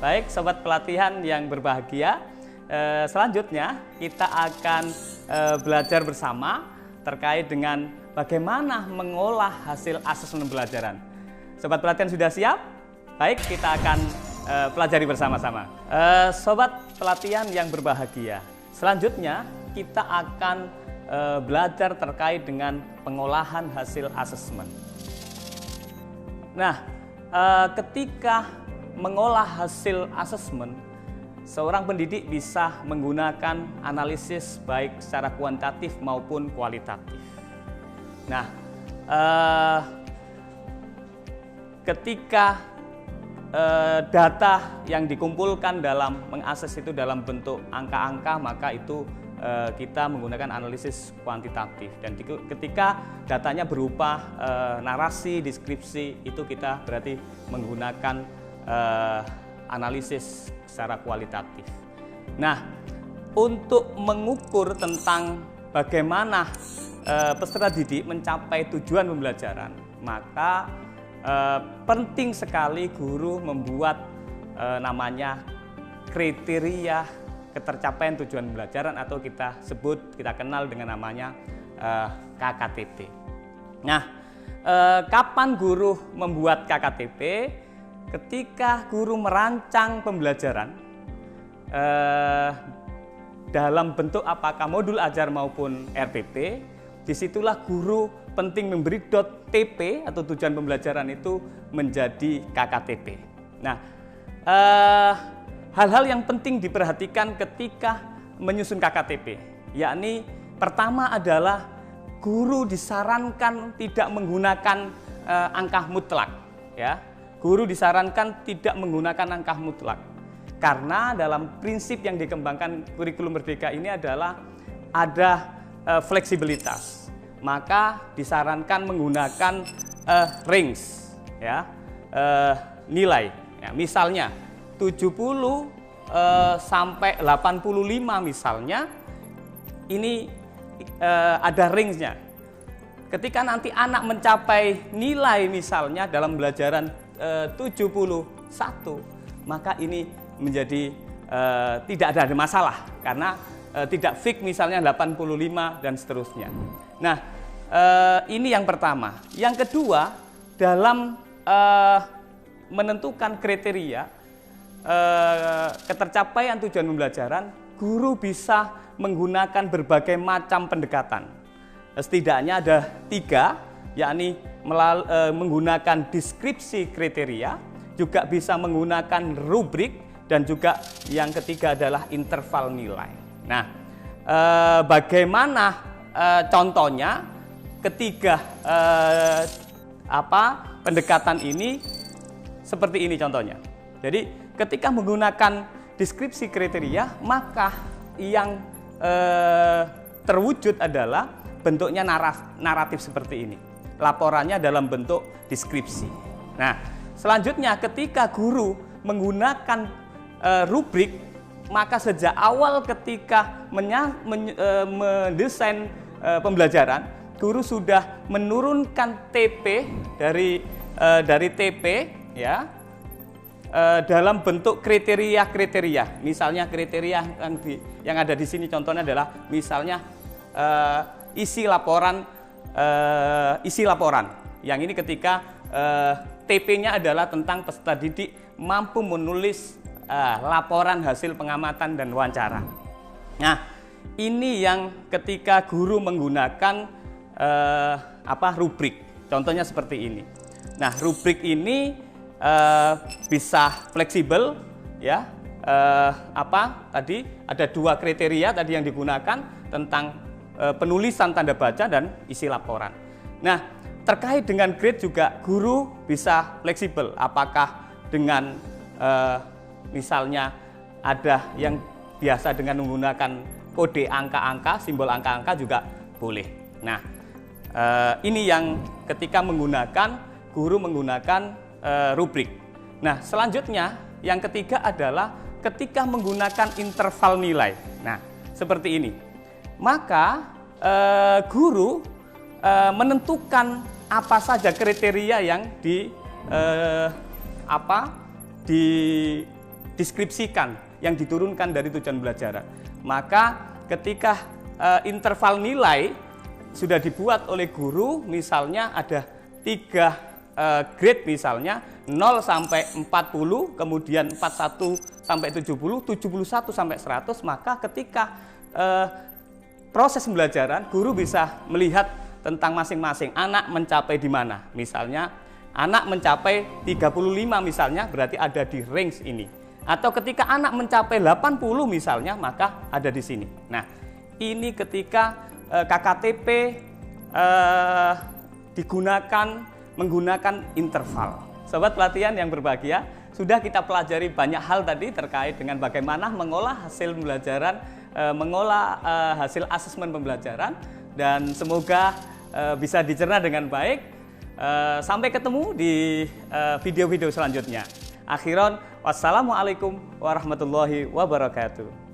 Baik, sobat pelatihan yang berbahagia, selanjutnya kita akan belajar bersama terkait dengan bagaimana mengolah hasil asesmen pembelajaran. Sobat pelatihan sudah siap? Baik, kita akan pelajari bersama-sama. Sobat pelatihan yang berbahagia, selanjutnya kita akan belajar terkait dengan pengolahan hasil asesmen. Nah, ketika mengolah hasil asesmen, seorang pendidik bisa menggunakan analisis baik secara kuantitatif maupun kualitatif. Nah, ketika data yang dikumpulkan dalam mengakses itu dalam bentuk angka-angka, maka itu kita menggunakan analisis kuantitatif, dan ketika datanya berupa narasi, deskripsi, itu kita berarti menggunakan analisis secara kualitatif. Nah, untuk mengukur tentang bagaimana peserta didik mencapai tujuan pembelajaran, maka penting sekali guru membuat namanya kriteria ketercapaian tujuan pembelajaran, atau kita kenal dengan namanya KKTP. Nah, kapan guru membuat KKTP? Ketika guru merancang pembelajaran dalam bentuk apakah modul ajar maupun RPP, disitulah guru penting memberi .tp atau tujuan pembelajaran itu menjadi KKTP. Nah, hal-hal yang penting diperhatikan ketika menyusun KKTP, yakni pertama adalah guru disarankan tidak menggunakan angka mutlak, ya. Guru disarankan tidak menggunakan angka mutlak, karena dalam prinsip yang dikembangkan kurikulum merdeka ini adalah ada fleksibilitas. Maka disarankan menggunakan range, ya, nilai. Ya, misalnya 70 sampai 85 misalnya, ini ada range-nya. Ketika nanti anak mencapai nilai misalnya dalam pembelajaran 71, maka ini menjadi tidak ada masalah, karena tidak fix misalnya 85 dan seterusnya. Nah, ini yang pertama. Yang kedua, dalam menentukan kriteria ketercapaian tujuan pembelajaran, guru bisa menggunakan berbagai macam pendekatan. Setidaknya ada 3, yakni menggunakan deskripsi kriteria, juga bisa menggunakan rubrik, dan juga yang ketiga adalah interval nilai. Nah, bagaimana contohnya ketiga pendekatan ini? Seperti ini contohnya. Jadi ketika menggunakan deskripsi kriteria, maka yang terwujud adalah bentuknya naratif seperti ini. Laporannya dalam bentuk deskripsi. Nah, selanjutnya ketika guru menggunakan rubrik, maka sejak awal ketika mendesain pembelajaran, guru sudah menurunkan TP dari TP, ya, dalam bentuk kriteria-kriteria. Misalnya kriteria yang ada di sini contohnya adalah misalnya isi laporan. Yang ini ketika TP-nya adalah tentang peserta didik mampu menulis laporan hasil pengamatan dan wawancara. Nah, ini yang ketika guru menggunakan rubrik. Contohnya seperti ini. Nah, rubrik ini bisa fleksibel, ya. Tadi ada 2 kriteria tadi yang digunakan tentang penulisan tanda baca dan isi laporan. Nah, terkait dengan grade juga guru bisa fleksibel. Apakah dengan misalnya ada yang biasa dengan menggunakan kode angka-angka, simbol angka-angka juga boleh. Nah, ini yang ketika guru menggunakan rubrik. Nah, selanjutnya yang ketiga adalah ketika menggunakan interval nilai. Nah, seperti ini. Maka guru menentukan apa saja kriteria yang dideskripsikan, yang diturunkan dari tujuan pembelajaran. Maka ketika interval nilai sudah dibuat oleh guru, misalnya ada 3 grade, misalnya 0 sampai 40, kemudian 41 sampai 70, 71 sampai 100, maka ketika proses pembelajaran guru bisa melihat tentang masing-masing anak mencapai di mana. Misalnya anak mencapai 35 misalnya, berarti ada di range ini. Atau ketika anak mencapai 80 misalnya, maka ada di sini. Nah, ini ketika KKTP menggunakan interval. Sobat pelatihan yang berbahagia, sudah kita pelajari banyak hal tadi terkait dengan bagaimana mengolah hasil pembelajaran, mengolah hasil asesmen pembelajaran, dan semoga bisa dicerna dengan baik. Sampai ketemu di video-video selanjutnya. Akhiron, wassalamualaikum warahmatullahi wabarakatuh.